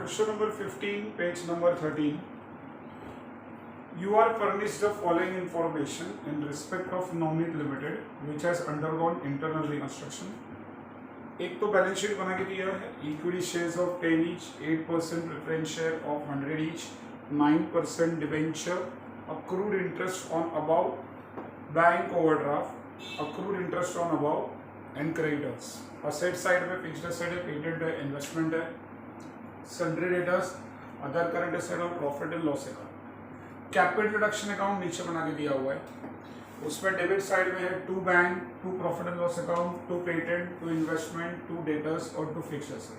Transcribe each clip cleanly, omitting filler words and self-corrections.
Question number 15, page number 13. You are furnished the following information in respect of Navneet Limited, which has undergone internal reconstruction. एक तो balance sheet बना के दिया है, equity shares of 10 each, 8% preference share of 100 each, 9% debenture, accrued interest on above, bank overdraft, accrued interest on above and creditors. Asset side में fixed asset है, patent है, investment है, sundry debtors, other current asset और profit and loss account. Capital reduction account नीचे बना के दिया हुआ है, उसमें डेबिट साइड में है 2 bank, 2 profit and loss account, 2 patent, 2 investment, 2 debtors और 2 फिक्स्ड एसेट।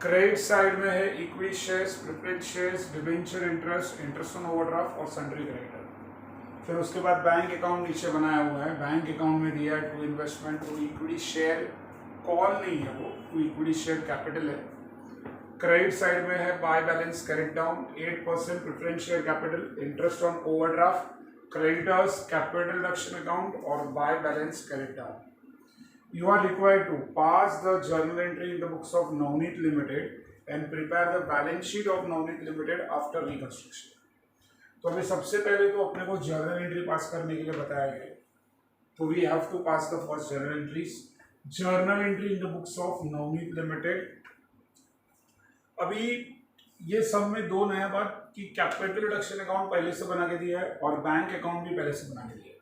क्रेडिट साइड में है equity shares, preference shares, debenture interest, interest on overdraft और सन्ड्री क्रेडिटर। फिर उसके बाद बैंक अकाउंट नीचे बनाया हुआ है, बैंक अकाउंट में दिया है 2 इन्वेस्टमेंट, 2 इक्विटी शेयर, कॉल नहीं है वो, 2 इक्विटी शेयर कैपिटल है। क्रेडिट साइड में है by balance carried down, 8% preference share capital, interest on overdraft, creditors, capital reduction account और by balance carried down. You are required to pass the journal entry in the books of Navneet Limited and prepare the balance sheet of Navneet Limited after reconstruction. तो अभी सबसे पहले तो अपने को journal entry पास करने के लिए बताया गया, तो we have to pass the first journal entries. Journal entry in the books of Navneet limited. अभी ये सब में दो नया बात कि कैपिटल रिडक्शन अकाउंट पहले से बना के दिया है और बैंक अकाउंट भी पहले से बना के दिया है,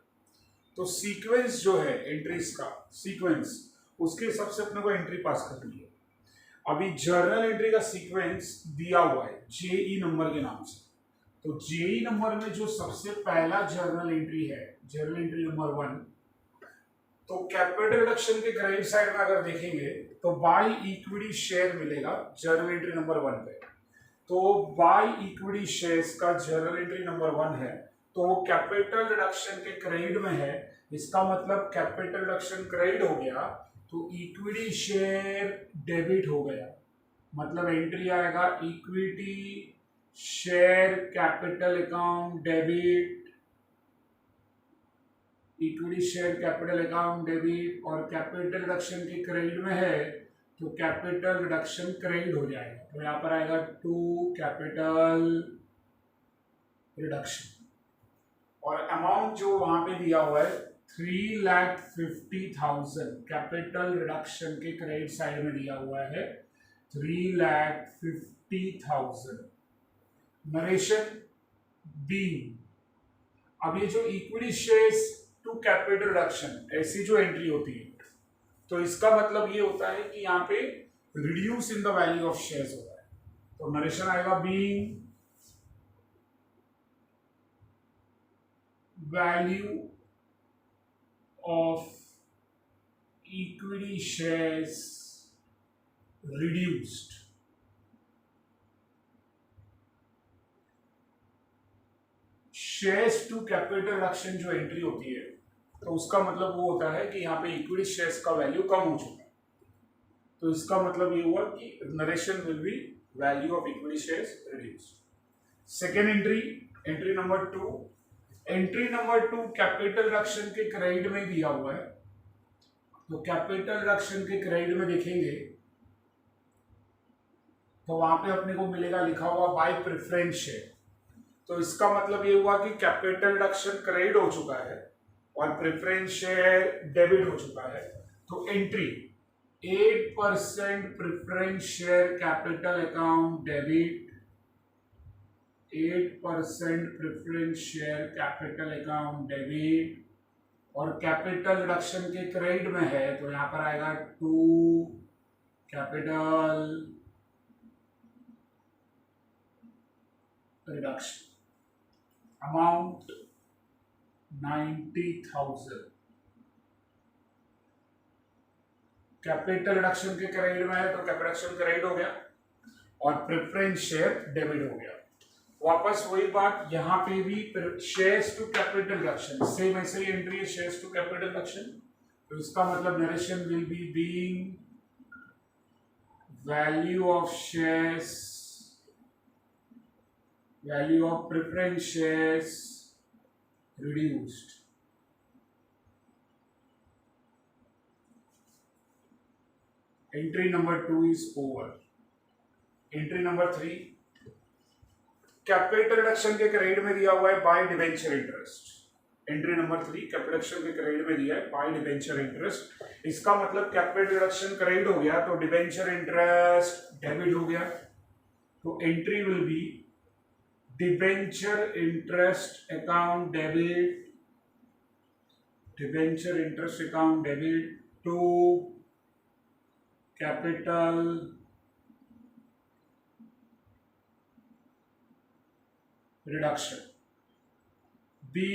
तो सीक्वेंस जो है एंट्रीज का सीक्वेंस, उसके हिसाब से अपने को एंट्री पास करनी है। अभी जर्नल एंट्री का सीक्वेंस दिया हुआ है जेई नंबर के नाम से, तो जेई नंबर में जो सबसे पहला जर्नल एंट्री है, जर्नल एंट्री नंबर 1, तो कैपिटल रिडक्शन के क्रेडिट साइड में अगर देखेंगे तो बाय इक्विटी शेयर मिलेगा जर्नल एंट्री नंबर 1 पे। तो बाय इक्विटी शेयर्स का जर्नल एंट्री नंबर 1 है, तो कैपिटल रिडक्शन के क्रेडिट में है, इसका मतलब कैपिटल रिडक्शन क्रेडिट हो गया तो इक्विटी शेयर डेबिट हो गया, मतलब एंट्री आएगा equity share capital account debit, equity share capital account debit, और कैपिटल रिडक्शन के क्रेडिट में है तो कैपिटल रिडक्शन क्रेडिट हो जाएगा, तो यहाँ पर आएगा 2 कैपिटल रिडक्शन। और अमाउंट जो वहां पे दिया हुआ है 3,50,000 कैपिटल रिडक्शन के क्रेडिट साइड में दिया हुआ है 3,50,000। Narration be. अब ये जो equity shares to capital reduction ऐसी जो एंट्री होती है, तो इसका मतलब ये होता है कि यहाँ पे reduce in the value of shares होता है, तो नरेशन आएगा being value of equity shares reduced. Shares to capital reduction जो एंट्री होती है, तो उसका मतलब वो होता है कि यहाँ पे इक्विटी शेयर्स का वैल्यू कम हो चुका है, तो इसका मतलब ये हुआ कि narration will B value of equity shares reduced. Second entry, entry number 2, entry number 2 capital reduction के क्रेडिट में दिया हुआ है, तो कैपिटल रिडक्शन के क्रेडिट में देखेंगे तो वहां पे अपने को मिलेगा लिखा हुआ बाय प्रेफरेंस शेयर, तो इसका मतलब ये हुआ कि कैपिटल रिडक्शन क्रेडिट हो चुका है और प्रेफरेंस शेयर डेबिट हो चुका है, तो entry 8% preference share capital account debit, 8% preference share capital account debit, और कैपिटल रिडक्शन के क्रेडिट में है तो यहां पर आएगा 2 capital reduction, amount 90,000। Capital reduction के क्रेडिट में है तो कैपिटल रिडक्शन क्रेडिट हो गया और प्रेफरेंस शेयर डेबिट हो गया। वापस वही बात यहाँ पे भी shares to capital reduction, same ऐसे ही एंट्री है शेयर्स टू कैपिटल रिडक्शन, तो इसका मतलब narration will be being value of shares, value of preference shares reduced। Entry number 2 is over. Entry number 3, capital reduction के क्रेडिट में दिया हुआ है by debenture interest. Entry number 3 capital reduction के credit में दिया है बाय डिबेंचर इंटरेस्ट। इसका मतलब कैपिटल रिडक्शन क्रेडिट हो गया तो डिबेंचर इंटरेस्ट डेबिट हो गया। तो entry will be debenture interest account debit, debenture interest account debit to capital reduction be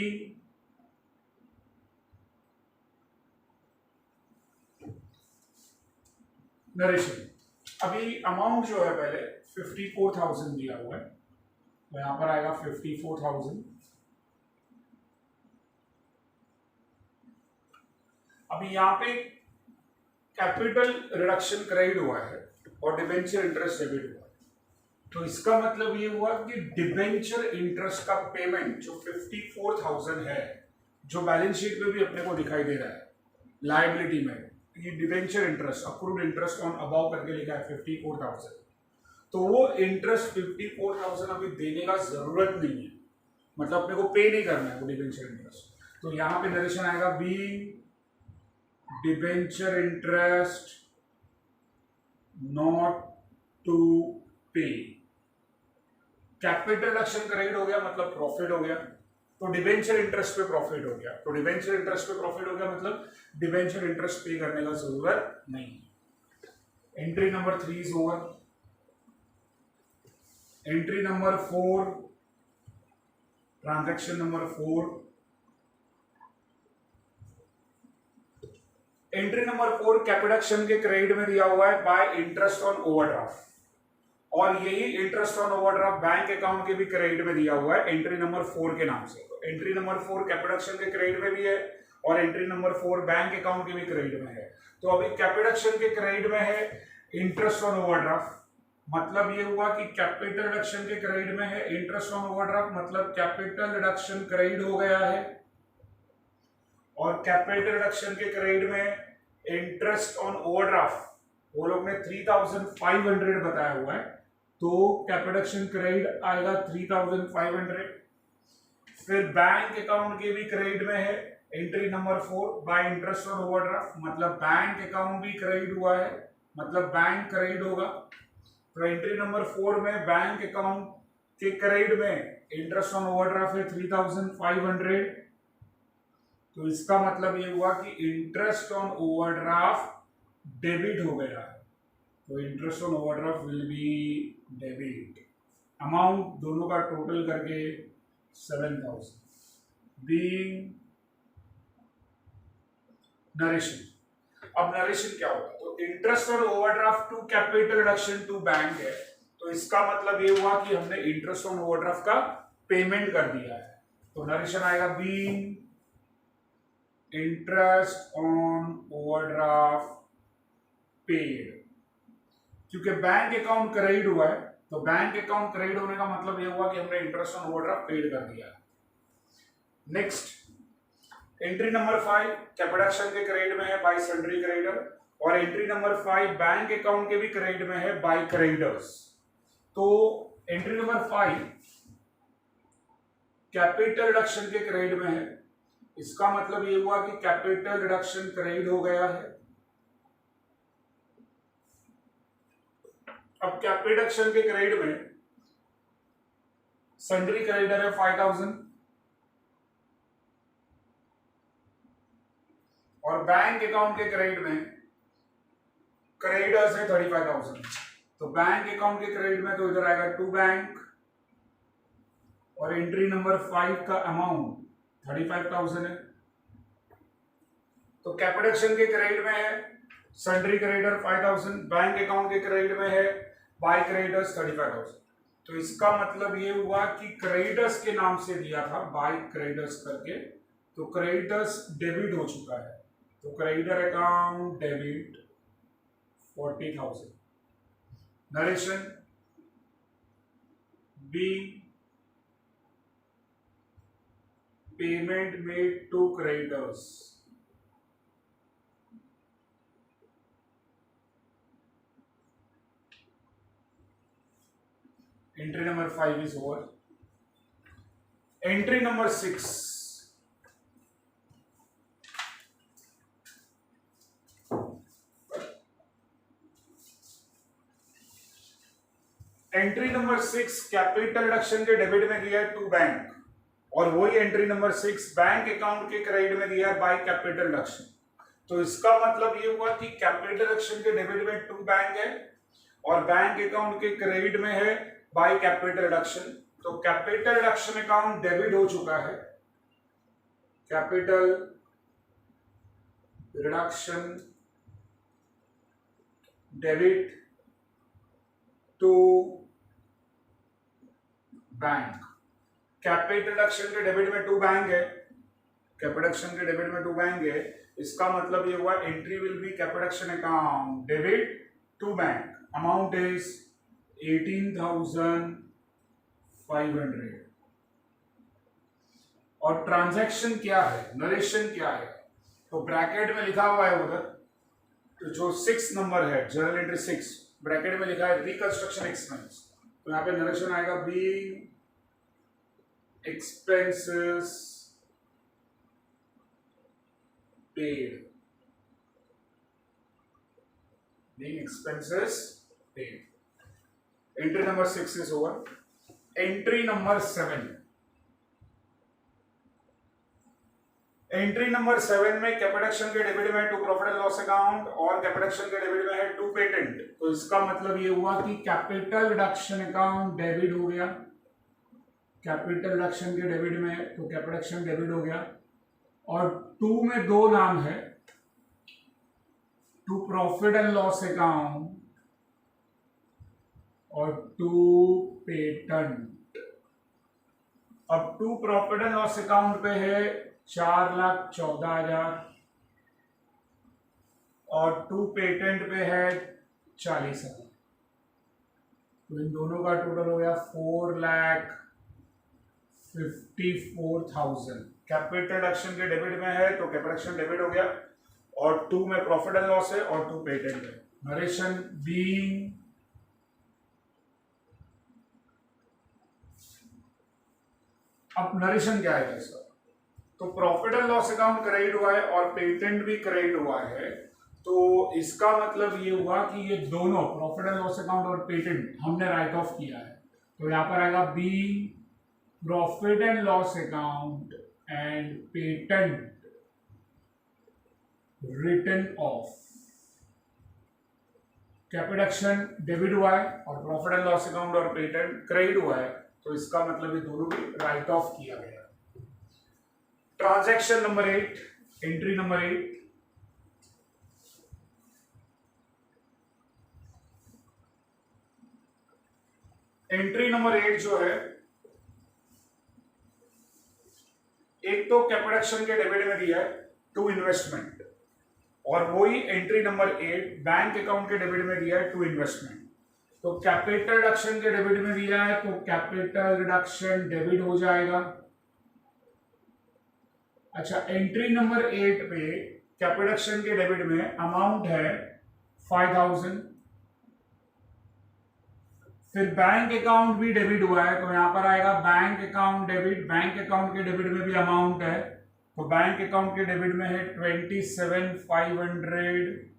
narration. अभी अमाउंट जो है पहले 54,000 दिया हुआ है तो यहां पर आएगा 54,000। अभी यहां पे कैपिटल रिडक्शन क्रेडिट हुआ है और डिबेंचर इंटरेस्ट डेबिट हुआ है, तो इसका मतलब ये हुआ कि डिबेंचर इंटरेस्ट का पेमेंट जो 54,000 है, जो बैलेंस शीट में भी अपने को दिखाई दे रहा है लायबिलिटी में, ये debenture interest accrued interest on above करके लिखा है 54,000, तो वो इंटरेस्ट 54,000 अभी देने का जरूरत नहीं है, मतलब अपने को पे नहीं करना है वो डिबेंचर इंटरेस्ट। तो यहां पे नरेशन आएगा be debenture interest not to pay. Capital reduction credit हो गया मतलब प्रॉफिट हो गया, तो डिबेंचर इंटरेस्ट पे प्रॉफिट हो गया, तो डिबेंचर इंटरेस्ट पे प्रॉफिट हो गया मतलब डिबेंचर इंटरेस्ट पे करने का जरूरत नहीं। Entry number 3 is over. Entry number 4, transaction number 4। Entry number 4 capital के क्रेडिट में दिया हुआ है बाय इंटरेस्ट ऑन ओवरड्राफ्ट, और यही interest on overdraft bank account के भी क्रेडिट में दिया हुआ है एंट्री नंबर 4 के नाम से। तो एंट्री नंबर 4 कैपिटल के क्रेडिट में भी है और एंट्री नंबर 4 बैंक अकाउंट के भी क्रेडिट में है। तो अभी कैपिटल के क्रेडिट में है इंटरेस्ट ऑन ओवरड्राफ्ट, मतलब ये हुआ कि कैपिटल रिडक्शन के क्रेडिट में है इंटरेस्ट ऑन ओवरड्राफ्ट, मतलब कैपिटल रिडक्शन क्रेडिट हो गया है, और कैपिटल रिडक्शन के क्रेडिट में इंटरेस्ट ऑन ओवरड्राफ्ट वो लोग ने 3,500 बताया हुआ है, तो कैपिटल क्रेडिट आएगा 3,500। फिर बैंक अकाउंट के भी क्रेडिट में है entry number 4 bye interest on overdraft, मतलब बैंक अकाउंट भी क्रेडिट हुआ है, मतलब बैंक क्रेडिट होगा। तो एंट्री नंबर 4 में बैंक अकाउंट के क्रेडिट में इंटरेस्ट ऑन ओवरड्राफ्ट है 3,500, तो इसका मतलब ये हुआ कि इंटरेस्ट ऑन ओवरड्राफ्ट डेबिट हो गया है, तो interest on overdraft will be debit. Amount दोनों का टोटल करके 7,000 बीइंग नरेशन। अब नरेशन क्या होगा, तो interest on overdraft to capital reduction to bank है, तो इसका मतलब ये हुआ कि हमने इंटरेस्ट ऑन ओवरड्राफ्ट का पेमेंट कर दिया है, तो नरेशन आएगा being interest on overdraft paid. क्योंकि बैंक अकाउंट क्रेडिट हुआ है, तो बैंक अकाउंट क्रेडिट होने का मतलब ये हुआ कि हमने इंटरेस्ट ऑन ओवरड्राफ्ट पेड कर दिया है। नेक्स्ट एंट्री नंबर 5 कैपिटल के क्रेडिट में है बाय सन्ड्री क्रेडिटर, और एंट्री नंबर 5 बैंक अकाउंट के भी क्रेडिट में है बाय क्रेडिटर्स। तो एंट्री नंबर 5 कैपिटल रिडक्शन के क्रेडिट में है, इसका मतलब ये हुआ कि कैपिटल रिडक्शन क्रेडिट हो गया है। अब कैपिटल रिडक्शन के क्रेडिट में सन्ड्री क्रेडिटर है 5,000 और बैंक अकाउंट के क्रेडिट में क्रेडिटर्स है 35,000, तो बैंक अकाउंट के क्रेडिट में तो इधर आएगा टू बैंक, और एंट्री नंबर 5 का अमाउंट 35,000 है, तो कैपिटल के क्रेडिट में है सन्ड्री क्रेडिटर 5,000, बैंक अकाउंट के क्रेडिट में है बाय क्रेडिटर्स 35,000, तो इसका मतलब ये हुआ कि क्रेडिटर्स के नाम से दिया था बाय क्रेडिटर्स करके, तो क्रेडिटर्स डेबिट हो चुका है, तो creditor account debit 40,000। Narration be payment made to creditors, entry number 5 is over. Entry number 6, entry number 6 capital reduction के डेबिट में दिया है टू बैंक, और वही एंट्री नंबर 6 बैंक अकाउंट के क्रेडिट में दिया है बाय कैपिटल रिडक्शन। तो इसका मतलब ये हुआ कि कैपिटल रिडक्शन के डेबिट में टू बैंक है और बैंक अकाउंट के क्रेडिट में है बाय कैपिटल रिडक्शन। तो कैपिटल रिडक्शन अकाउंट डेबिट हो चुका है, capital reduction debit to bank. Capital reduction के डेबिट में टू बैंक है, कैपिटल रिडक्शन के डेबिट में टू बैंक है, इसका मतलब ये हुआ entry will be capital reduction account debit to bank, amount is 18,500। और ट्रांजैक्शन क्या है, नरेशन क्या है, तो ब्रैकेट में लिखा हुआ है उधर, तो जो 6 नंबर है जर्नल एंट्री 6, ब्रैकेट में लिखा है रिकंस्ट्रक्शन एक्सपेंस, तो यहाँ पे नरेशन आएगा being expenses paid, being expenses paid. Entry number 6 is over. Entry number 7, entry number 7 में कैपिटल के डेबिट में to profit and loss account और कैपिटल के डेबिट में है टू पेटेंट। तो इसका मतलब ये हुआ कि कैपिटल रिडक्शन अकाउंट डेबिट हो गया, कैपिटल रिडक्शन के डेबिट में, तो कैपिटल डेबिट हो गया। और टू में दो नाम है, to profit and loss account और टू पेटेंट। अब to profit and loss account पे है 4,14,000 और टू पेटेंट पे है 40,000, तो इन दोनों का टोटल हो गया 4,54,000। कैपिटल रिडक्शन के डेबिट में है तो कैपिटल डेबिट हो गया, और टू में प्रॉफिट एंड लॉस है और टू पेटेंट है। नरेशन बीइंग अब नरेशन क्या है इसका, तो profit and loss account credit हुआ है और पेटेंट भी क्रेडिट हुआ है, तो इसका मतलब ये हुआ कि ये दोनों प्रॉफिट एंड लॉस अकाउंट और पेटेंट हमने राइट ऑफ किया है। तो यहां पर आएगा be profit and loss account and patent written off. Capital debit हुआ है और प्रॉफिट एंड लॉस अकाउंट और पेटेंट क्रेडिट हुआ है, तो इसका मतलब ये दोनों भी राइट ऑफ किया गया। Transaction number 8, entry number 8, entry number 8 जो है, एक तो कैपिटल के डेबिट में दिया है टू इन्वेस्टमेंट, और वही एंट्री नंबर 8 बैंक अकाउंट के डेबिट में दिया है टू इन्वेस्टमेंट। तो कैपिटल रिडक्शन के डेबिट में दिया है तो कैपिटल रिडक्शन डेबिट हो जाएगा। अच्छा, एंट्री नंबर 8 पे कैपिटल के डेबिट में अमाउंट है 5,000, फिर बैंक अकाउंट भी डेबिट हुआ है, तो यहां पर आएगा bank account debit, bank account के डेबिट में भी अमाउंट है, तो बैंक अकाउंट के डेबिट में है 27,500।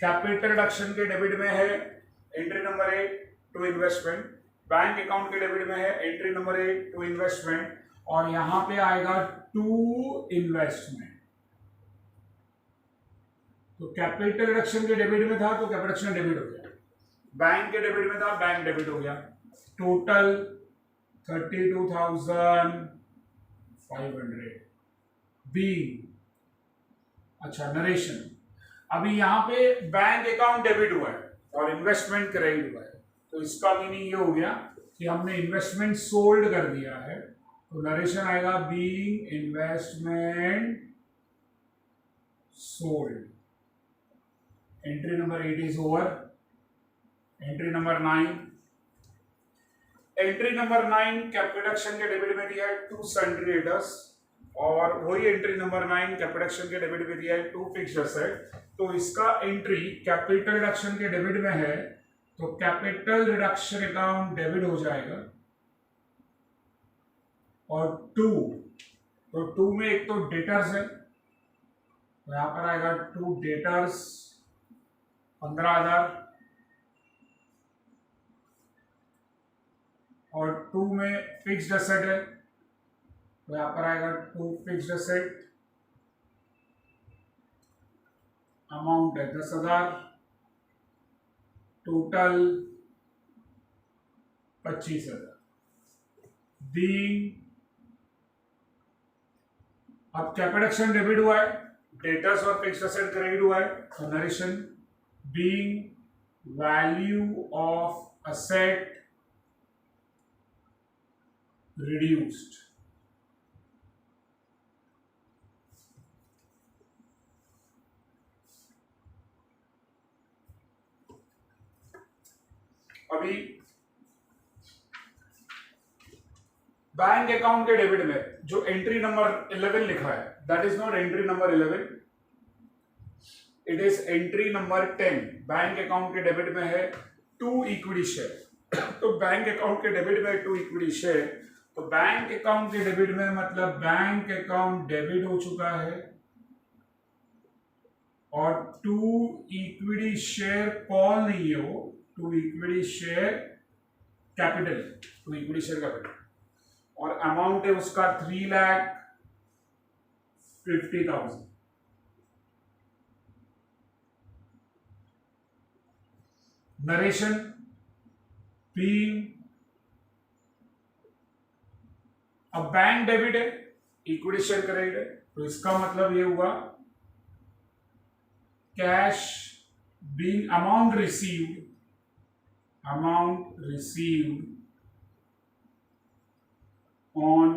कैपिटल रिडक्शन के डेबिट में है entry number 8 to investment, bank account के डेबिट में है एंट्री नंबर 8 टू इन्वेस्टमेंट, और यहां पे आएगा टू इन्वेस्टमेंट। तो कैपिटल रिडक्शन के डेबिट में था तो कैपिटल डेबिट हो गया, बैंक के डेबिट में था बैंक डेबिट हो गया, टोटल 32,500 बी। अच्छा, नरेशन, अभी यहां पे बैंक अकाउंट डेबिट हुआ है और इन्वेस्टमेंट क्रेडिट हुआ है, तो इसका मीनिंग ये हो गया कि हमने इन्वेस्टमेंट सोल्ड कर दिया है, तो नरेशन आएगा being investment sold. Entry number 8 is over. Entry number 9, entry number 9 capital के डेबिट में दिया है टू सन्ड्री डेटर्स, और वही एंट्री नंबर 9 कैपिटल के डेबिट में दिया है टू फिक्स्ड एसेट। तो इसका एंट्री कैपिटल रिडक्शन के डेबिट में है तो कैपिटल रिडक्शन अकाउंट डेबिट हो जाएगा। और तो टू में एक तो डेटर्स है, तो यहां पर आएगा टू डेटर्स 15,000, और टू में फिक्स्ड एसेट है, तो यहां पर आएगा टू फिक्स्ड एसेट, अमाउंट है 10,000, टोटल 25,000। अब कैपिटल डेबिट हुआ है, डेटर्स और फिक्स्ड एसेट क्रेडिट हुआ है, तो narration being value of asset reduced. अभी बैंक अकाउंट के डेबिट में जो एंट्री नंबर 11 लिखा है, that is not entry number 11, it is entry number 10। Bank account के डेबिट में है 2 इक्विटी शेयर। तो बैंक अकाउंट के डेबिट में 2 इक्विटी शेयर, तो बैंक अकाउंट के डेबिट में मतलब बैंक अकाउंट डेबिट हो चुका है, और 2 इक्विटी शेयर कॉल नहीं है, वो 2 equity share capital, 2 equity share capital, और अमाउंट है उसका 3,50,000। नरेशन बीइंग, अब बैंक डेबिट है, इक्विटी शेयर क्रेडिट है, तो इसका मतलब ये हुआ cash being amount received on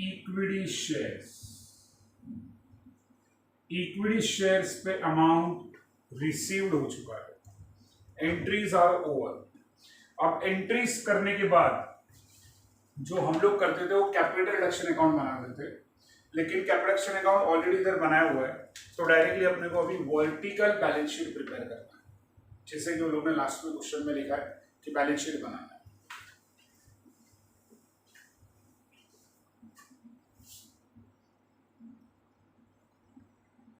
equity shares, equity shares पे अमाउंट रिसीव्ड हो चुका है। Entries are over. अब एंट्रीज करने के बाद जो हम लोग करते थे वो कैपिटल रिडक्शन अकाउंट बनाते थे, लेकिन कैपिटल रिडक्शन अकाउंट ऑलरेडी इधर बनाया हुआ है, तो डायरेक्टली अपने को अभी वर्टिकल बैलेंस शीट प्रिपेयर करना है, जैसे कि लोगों ने लास्ट में क्वेश्चन में लिखा है कि बैलेंस शीट बनाना है।